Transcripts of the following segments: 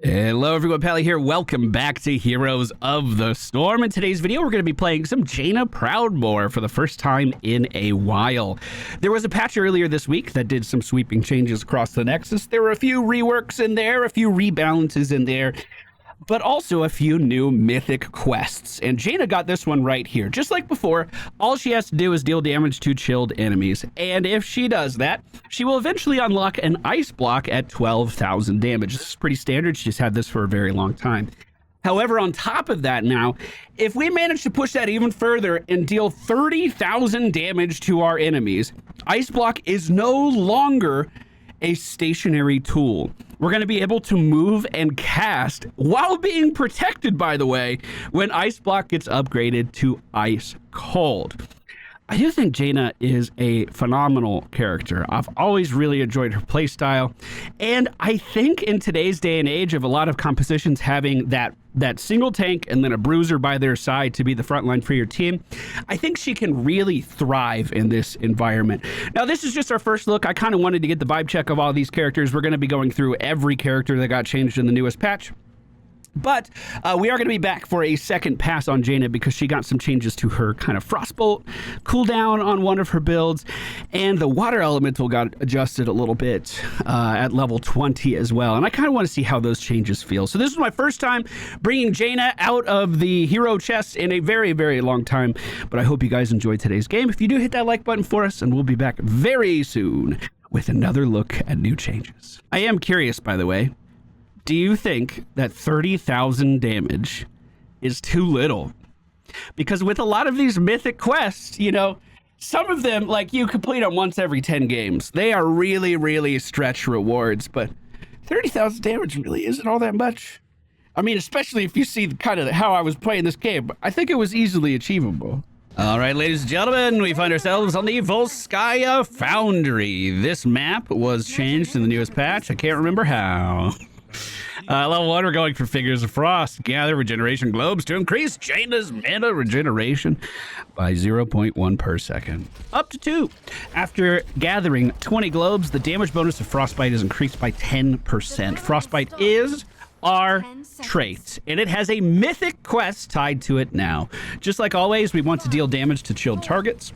Hello everyone, Pally here. Welcome back to Heroes of the Storm. In today's video, we're going to be playing some Jaina Proudmoore for the first time in a while. There was a patch earlier this week that did some sweeping changes across the Nexus. There were a few reworks in there, a few rebalances in there, but also a few new Mythic quests. And Jaina got this one right here. Just like before, all she has to do is deal damage to chilled enemies. And if she does that, she will eventually unlock an ice block at 12,000 damage. This is pretty standard. She's had this for a very long time. However, on top of that now, if we manage to push that even further and deal 30,000 damage to our enemies, ice block is no longer a stationary tool. We're going to be able to move and cast while being protected, by the way, when ice block gets upgraded to ice cold. I do think Jaina is a phenomenal character. I've always really enjoyed her playstyle, and I think in today's day and age of a lot of compositions having that single tank and then a bruiser by their side to be the front line for your team, I think she can really thrive in this environment. Now, this is just our first look. I kind of wanted to get the vibe check of all these characters. We're going to be going through every character that got changed in the newest patch. But we are going to be back for a second pass on Jaina because she got some changes to her kind of frostbolt cooldown on one of her builds, and the water elemental got adjusted a little bit at level 20 as well. And I kind of want to see how those changes feel. So this is my first time bringing Jaina out of the hero chest in a very, very long time. But I hope you guys enjoyed today's game. If you do, hit that like button for us, and we'll be back very soon with another look at new changes. I am curious, by the way. Do you think that 30,000 damage is too little? Because with a lot of these mythic quests, you know, some of them, like, you complete them once every 10 games. They are really, really stretch rewards, but 30,000 damage really isn't all that much. I mean, especially if you see kind of how I was playing this game, I think it was easily achievable. All right, ladies and gentlemen, we find ourselves on the Volskaya Foundry. This map was changed in the newest patch. I can't remember how. Level 1, we're going for Figures of Frost. Gather regeneration globes to increase Jaina's mana regeneration by 0.1 per second. Up to 2. After gathering 20 globes, the damage bonus of Frostbite is increased by 10%. Frostbite is our trait, and it has a mythic quest tied to it now. Just like always, we want to deal damage to chilled targets.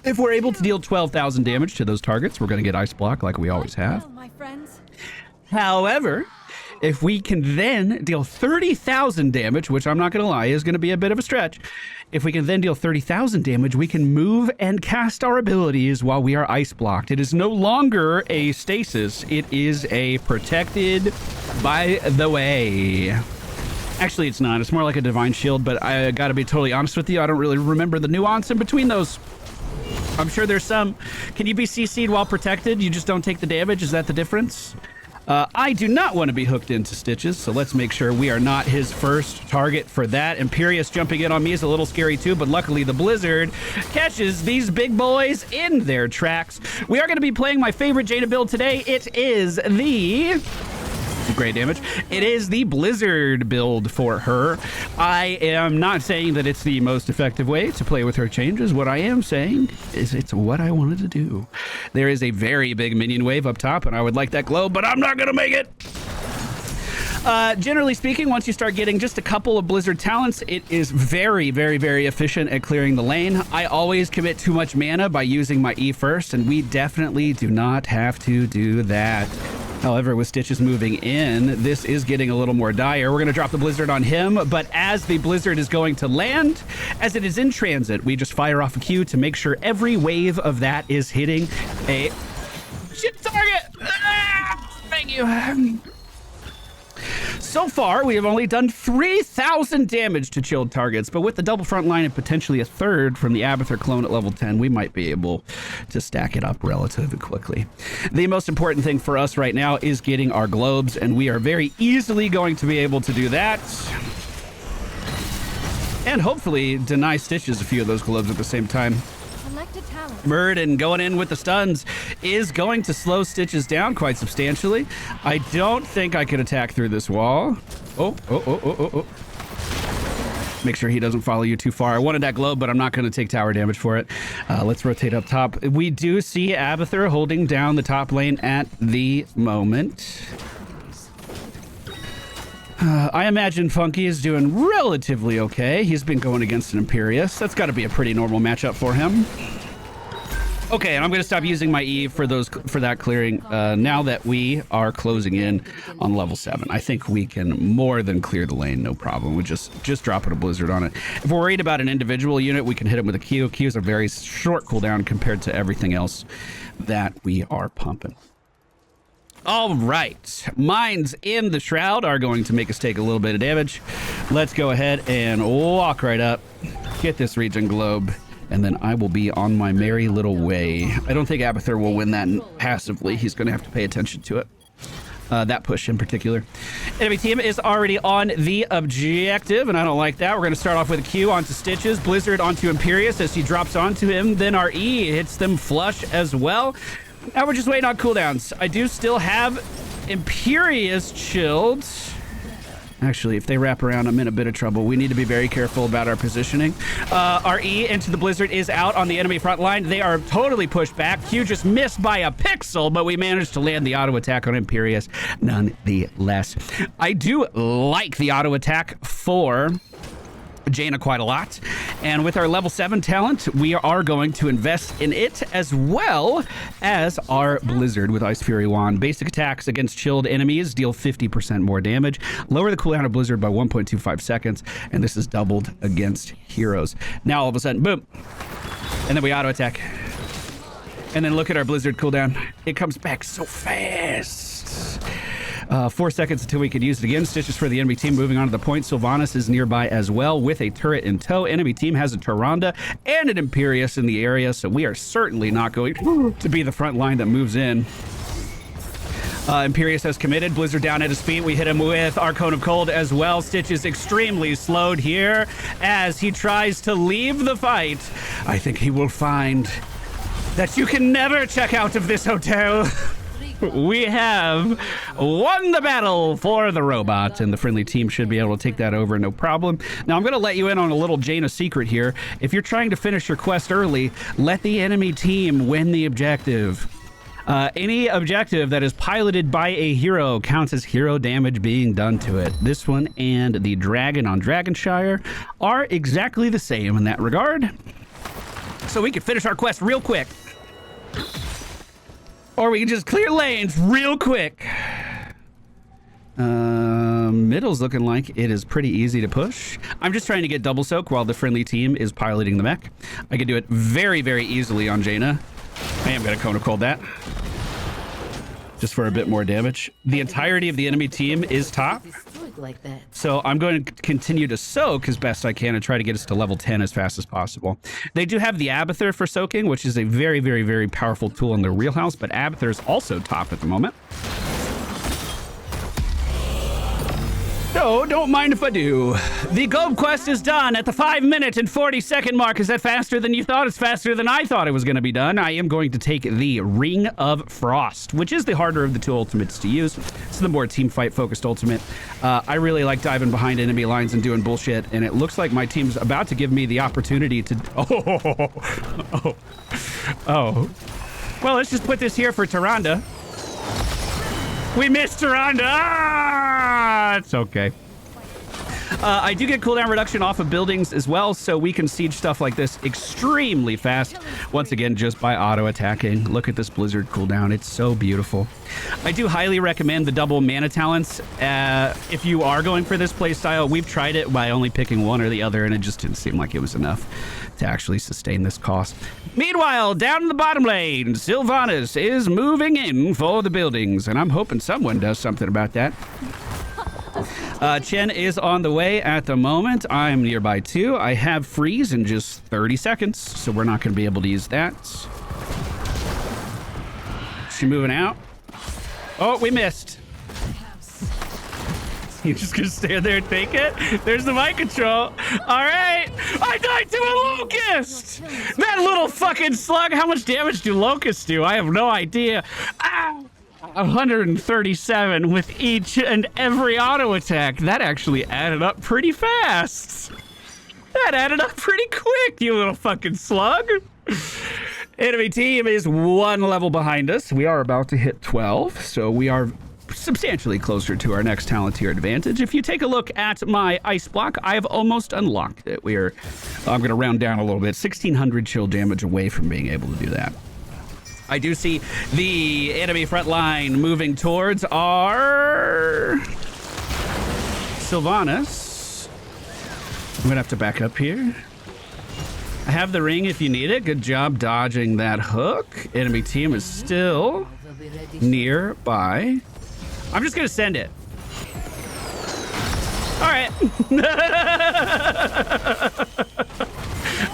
If we're able to deal 12,000 damage to those targets, we're going to get Ice Block like we always have. However, if we can then deal 30,000 damage, which I'm not going to lie is going to be a bit of a stretch, if we can then deal 30,000 damage, we can move and cast our abilities while we are ice blocked. It is no longer a stasis. It is a protected by the way. Actually, it's not. It's more like a divine shield, but I got to be totally honest with you. I don't really remember the nuance in between those. I'm sure there's some. Can you be CC'd while protected? You just don't take the damage? Is that the difference? I do not want to be hooked into Stitches, so let's make sure we are not his first target for that. Imperious jumping in on me is a little scary too, but luckily the Blizzard catches these big boys in their tracks. We are going to be playing my favorite Jaina build today. It is the... great damage. It is the Blizzard build for her. I am not saying that it's the most effective way to play with her changes. What I am saying is it's what I wanted to do. There is a very big minion wave up top, and I would like that globe, but I'm not going to make it. Generally speaking, once you start getting just a couple of Blizzard talents, it is very, very, very efficient at clearing the lane. I always commit too much mana by using my E first, and we definitely do not have to do that. However, with Stitches moving in, this is getting a little more dire. We're going to drop the Blizzard on him, but as the Blizzard is going to land, as it is in transit, we just fire off a Q to make sure every wave of that is hitting a shit target. Thank you. So far, we have only done 3,000 damage to chilled targets, but with the double front line and potentially a third from the Abathur clone at level 10, we might be able to stack it up relatively quickly. The most important thing for us right now is getting our globes, and we are very easily going to be able to do that. And hopefully deny Stitches a few of those globes at the same time. Murden going in with the stuns is going to slow Stitches down quite substantially. I don't think I could attack through this wall. Oh. Make sure he doesn't follow you too far. I wanted that globe, but I'm not going to take tower damage for it. Let's rotate up top. We do see Abathur holding down the top lane at the moment. I imagine Funky is doing relatively okay. He's been going against an Imperious. That's got to be a pretty normal matchup for him. Okay, and I'm going to stop using my E for that clearing now that we are closing in on level 7. I think we can more than clear the lane, no problem. We just dropping a Blizzard on it. If we're worried about an individual unit, we can hit him with a Q. Q's are very short cooldown compared to everything else that we are pumping. All right, mines in the Shroud are going to make us take a little bit of damage. Let's go ahead and walk right up, get this region globe, and then I will be on my merry little way. I don't think Abathur will win that passively. He's going to have to pay attention to it. That push in particular. Enemy team is already on the objective, and I don't like that. We're going to start off with a Q onto Stitches, Blizzard onto Imperious as he drops onto him. Then our E hits them flush as well. Now we're just waiting on cooldowns. I do still have Imperious chilled. Actually, if they wrap around, I'm in a bit of trouble. We need to be very careful about our positioning. Our E into the Blizzard is out on the enemy front line. They are totally pushed back. Q just missed by a pixel, but we managed to land the auto attack on Imperious nonetheless. I do like the auto attack for Jaina quite a lot, and with our level 7 talent we are going to invest in it as well as our Blizzard with Ice Fury Wand. Basic attacks against chilled enemies deal 50% more damage, lower the cooldown of Blizzard by 1.25 seconds, and this is doubled against heroes. Now all of a sudden, boom, and then we auto attack, and then look at our Blizzard cooldown. It comes back so fast. 4 seconds until we could use it again. Stitches for the enemy team moving on to the point. Sylvanas is nearby as well with a turret in tow. Enemy team has a Tyrande and an Imperious in the area, so we are certainly not going to be the front line that moves in. Imperious has committed. Blizzard down at his feet. We hit him with our Cone of Cold as well. Stitch is extremely slowed here as he tries to leave the fight. I think he will find that you can never check out of this hotel. We have won the battle for the robot, and the friendly team should be able to take that over no problem. Now, I'm going to let you in on a little Jaina secret here. If you're trying to finish your quest early, let the enemy team win the objective. Any objective that is piloted by a hero counts as hero damage being done to it. This one and the dragon on Dragonshire are exactly the same in that regard. So we can finish our quest real quick. Or we can just clear lanes real quick. Middle's looking like it is pretty easy to push. I'm just trying to get double soak while the friendly team is piloting the mech. I can do it very, very easily on Jaina. I am going to Cone of Cold that, just for a bit more damage. The entirety of the enemy team is top. Like that. So I'm going to continue to soak as best I can and try to get us to level 10 as fast as possible. They do have the Abathur for soaking, which is a very, very, very powerful tool in their wheelhouse, but Abathur is also top at the moment. So don't mind if I do. The gold quest is done at the 5-minute and 40-second mark. Is that faster than you thought? It's faster than I thought it was going to be done. I am going to take the Ring of Frost, which is the harder of the two ultimates to use. It's the more team fight focused ultimate. I really like diving behind enemy lines and doing bullshit, and it looks like my team's about to give me the opportunity to... Oh. Well, let's just put this here for Tyrande. We missed Tyrande. Ah, it's okay. I do get cooldown reduction off of buildings as well, so we can siege stuff like this extremely fast. Once again, just by auto-attacking. Look at this Blizzard cooldown. It's so beautiful. I do highly recommend the double mana talents if you are going for this playstyle. We've tried it by only picking one or the other, and it just didn't seem like it was enough to actually sustain this cost. Meanwhile, down in the bottom lane, Sylvanas is moving in for the buildings, and I'm hoping someone does something about that. Chen is on the way at the moment. I'm nearby too. I have freeze in just 30 seconds, so we're not going to be able to use that. She moving out. Oh, we missed. You just gonna stand there and take it? There's the mic control. All right. I died to a locust. That little fucking slug. How much damage do locusts do? I have no idea. Ow. 137 with each and every auto attack. That actually added up pretty fast. That added up pretty quick, you little fucking slug. Enemy team is 1 level behind us. We are about to hit 12, so we are substantially closer to our next talent tier advantage. If you take a look at my ice block, I have almost unlocked it. I'm going to round down a little bit, 1600 chill damage away from being able to do that. I do see the enemy front line moving towards our Sylvanas. I'm going to have to back up here. I have the ring if you need it. Good job dodging that hook. Enemy team is still nearby. I'm just going to send it. All right.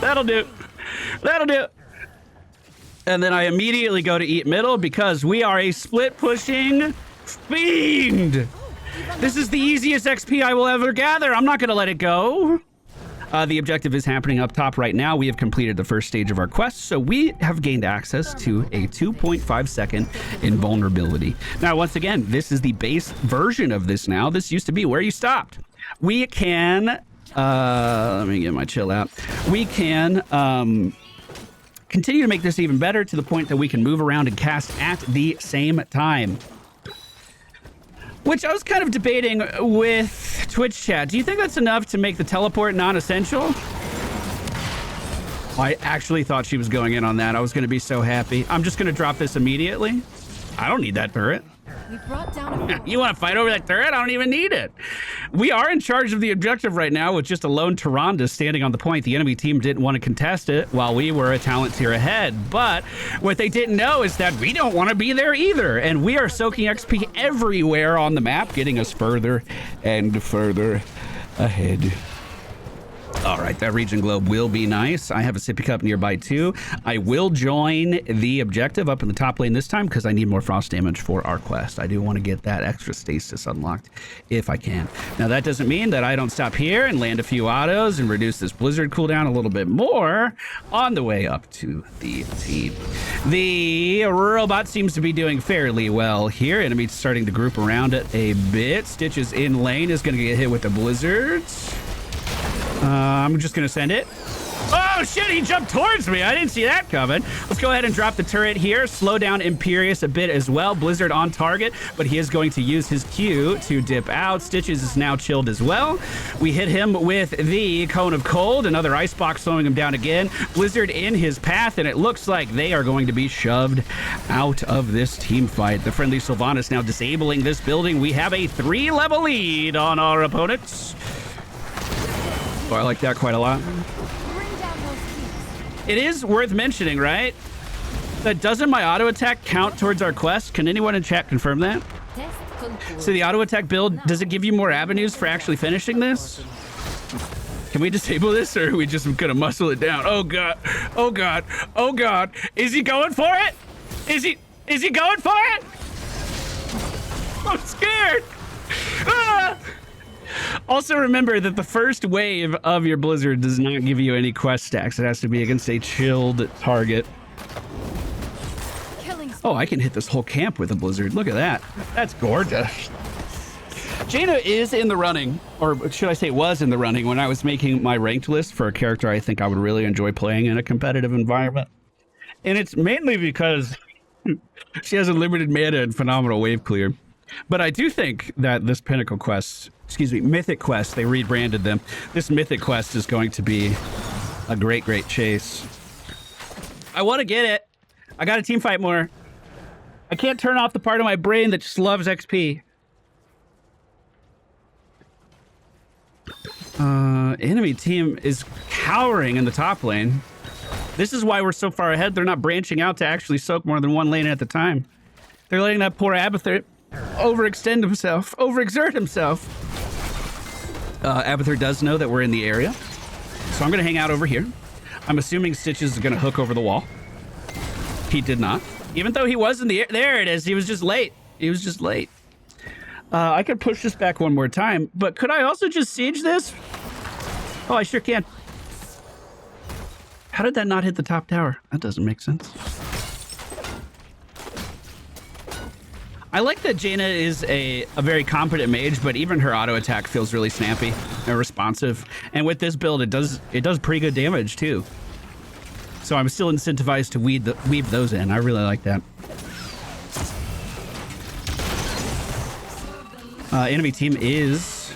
That'll do. That'll do. And then I immediately go to eat middle because we are a split pushing fiend. This is the easiest XP I will ever gather. I'm not going to let it go. The objective is happening up top right now. We have completed the first stage of our quest, so we have gained access to a 2.5 second invulnerability. Now, once again, this is the base version of this now. This used to be where you stopped. We can, let me get my chill out. We can, continue to make this even better to the point that we can move around and cast at the same time. Which I was kind of debating with Twitch chat. Do you think that's enough to make the teleport non-essential? I actually thought she was going in on that. I was going to be so happy. I'm just going to drop this immediately. I don't need that turret. We brought down You want to fight over that turret? I don't even need it. We are in charge of the objective right now with just a lone Tyrande standing on the point. The enemy team didn't want to contest it while we were a talent tier ahead. But what they didn't know is that we don't want to be there either. And we are soaking XP everywhere on the map, getting us further and further ahead. All right, that region globe will be nice. I have a sippy cup nearby too. I will join the objective up in the top lane this time because I need more frost damage for our quest. I do want to get that extra stasis unlocked if I can. Now, that doesn't mean that I don't stop here and land a few autos and reduce this blizzard cooldown a little bit more on the way up to the team. The robot seems to be doing fairly well here. Enemies starting to group around it a bit. Stitches in lane is going to get hit with the blizzards. I'm just going to send it. Oh, shit, he jumped towards me. I didn't see that coming. Let's go ahead and drop the turret here. Slow down Imperius a bit as well. Blizzard on target, but he is going to use his Q to dip out. Stitches is now chilled as well. We hit him with the Cone of Cold. Another Icebox slowing him down again. Blizzard in his path, and it looks like they are going to be shoved out of this team fight. The friendly Sylvanas now disabling this building. We have a 3-level lead on our opponents. Oh, I like that quite a lot. It is worth mentioning, right? That doesn't my auto attack count towards our quest? Can anyone in chat confirm that? So the auto attack build, does it give you more avenues for actually finishing this? Can we disable this, or are we just gonna muscle it down? Oh god, oh god, oh god. Is he going for it? Is he going for it? I'm scared. Ah! Also remember that the first wave of your blizzard does not give you any quest stacks. It has to be against a chilled target. Oh, I can hit this whole camp with a blizzard. Look at that. That's gorgeous. Jaina is in the running, or should I say was in the running, when I was making my ranked list for a character I think I would really enjoy playing in a competitive environment. And it's mainly because she has unlimited mana and phenomenal wave clear. But I do think that this Pinnacle quest, Mythic quest, they rebranded them. This Mythic quest is going to be a great, great chase. I want to get it. I got to team fight more. I can't turn off the part of my brain that just loves XP. Enemy team is cowering in the top lane. This is why we're so far ahead. They're not branching out to actually soak more than one lane at the time. They're letting that poor Abathur overextend himself, overexert himself. Abathur does know that we're in the area, so I'm going to hang out over here. I'm assuming Stitches is going to hook over the wall. He did not, even though he was in the air. There it is. He was just late. He was just late. I could push this back one more time, but could I also just siege this? Oh, I sure can. How did that not hit the top tower? That doesn't make sense. I like that Jaina is a very competent mage, but even her auto attack feels really snappy and responsive. And with this build, it does pretty good damage too. So I'm still incentivized to weave those in. I really like that. Enemy team is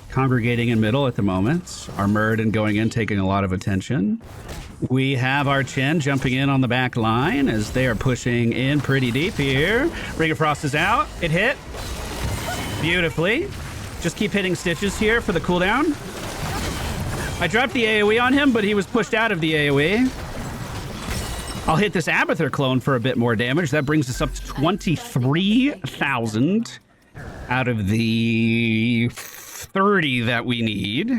congregating in middle at the moment. Armored and going in, taking a lot of attention. We have our Chen jumping in on the back line as they are pushing in pretty deep here. Ring of Frost is out. It hit beautifully. Just keep hitting stitches here for the cooldown. I dropped the AoE on him, but he was pushed out of the AoE. I'll hit this Abathur clone for a bit more damage. That brings us up to 23,000 out of the 30 that we need.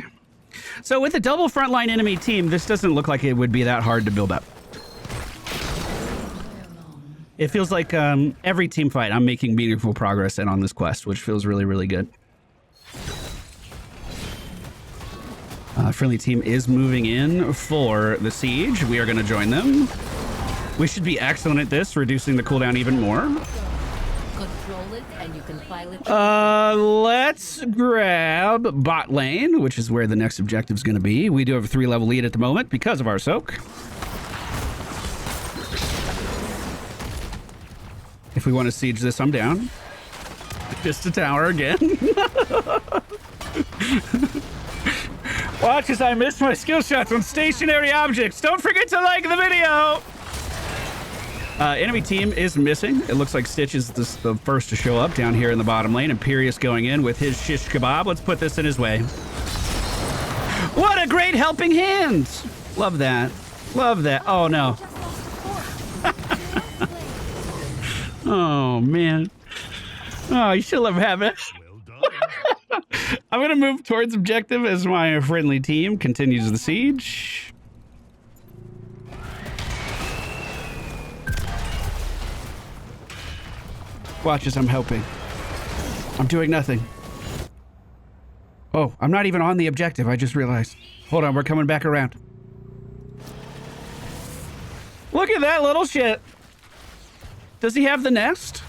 So with a double frontline enemy team, this doesn't look like it would be that hard to build up. It feels like every team fight, I'm making meaningful progress in on this quest, which feels really, really good. Friendly team is moving in for the siege. We are going to join them. We should be excellent at this, reducing the cooldown even more. Control it and you can file it. Let's grab bot lane, which is where the next objective is going to be. We do have a 3-level lead at the moment because of our soak. If we want to siege this, I'm down. Just a tower again. Watch as I miss my skill shots on stationary objects. Don't forget to like the video. Enemy team is missing. It looks like Stitch is the first to show up down here in the bottom lane. Imperious going in with his shish kebab. Let's put this in his way. What a great helping hand. Love that. Love that. Oh, no. Oh, man. Oh, you should love having it. I'm going to move towards objective as my friendly team continues the siege. Watch as I'm helping. I'm doing nothing. Oh, I'm not even on the objective. I just realized. Hold on, we're coming back around. Look at that little shit. Does he have the nest?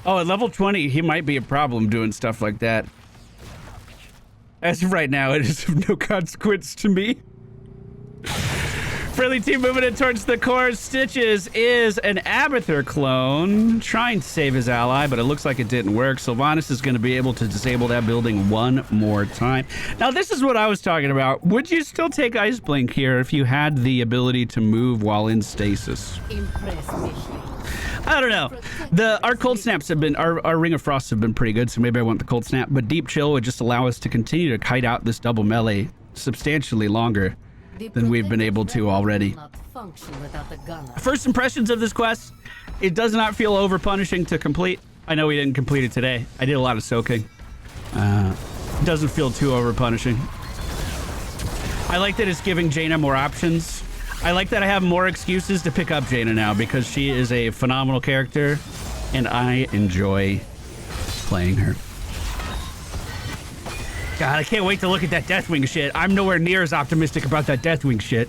Oh, at level 20, he might be a problem doing stuff like that. As of right now, it is of no consequence to me. Friendly team moving in towards the core. Stitches is an Abathur clone, trying to save his ally, but it looks like it didn't work. Sylvanas is going to be able to disable that building one more time. Now, this is what I was talking about. Would you still take Ice Blink here if you had the ability to move while in stasis? I don't know. Our cold snaps have been, our Ring of Frost have been pretty good, so maybe I want the cold snap, but Deep Chill would just allow us to continue to kite out this double melee substantially longer than we've been able to already. First impressions of this quest, it does not feel over punishing to complete. I know we didn't complete it today. I did a lot of soaking. It doesn't feel too over punishing. I like that it's giving Jaina more options. I like that I have more excuses to pick up Jaina now because she is a phenomenal character and I enjoy playing her. God, I can't wait to look at that Deathwing shit. I'm nowhere near as optimistic about that Deathwing shit.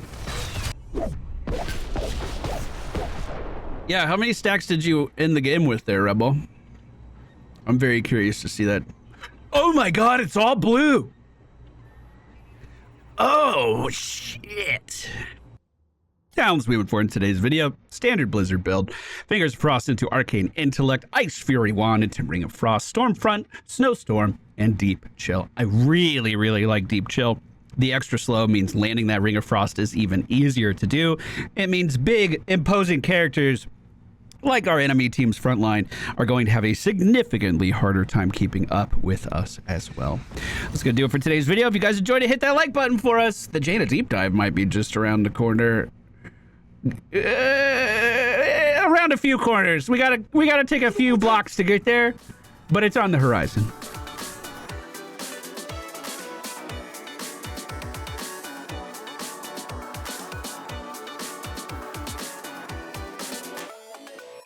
Yeah, how many stacks did you end the game with there, Rebel? I'm very curious to see that. Oh my God, it's all blue. Oh, shit. Talents we went for in today's video. Standard Blizzard build. Fingers of Frost into Arcane Intellect. Ice Fury Wand into Ring of Frost. Stormfront, Snowstorm, and Deep Chill. I really, really like Deep Chill. The extra slow means landing that Ring of Frost is even easier to do. It means big, imposing characters like our enemy team's frontline are going to have a significantly harder time keeping up with us as well. That's going to do it for today's video. If you guys enjoyed it, hit that like button for us. The Jaina deep dive might be just around the corner. Around a few corners. We gotta take a few blocks to get there, but it's on the horizon.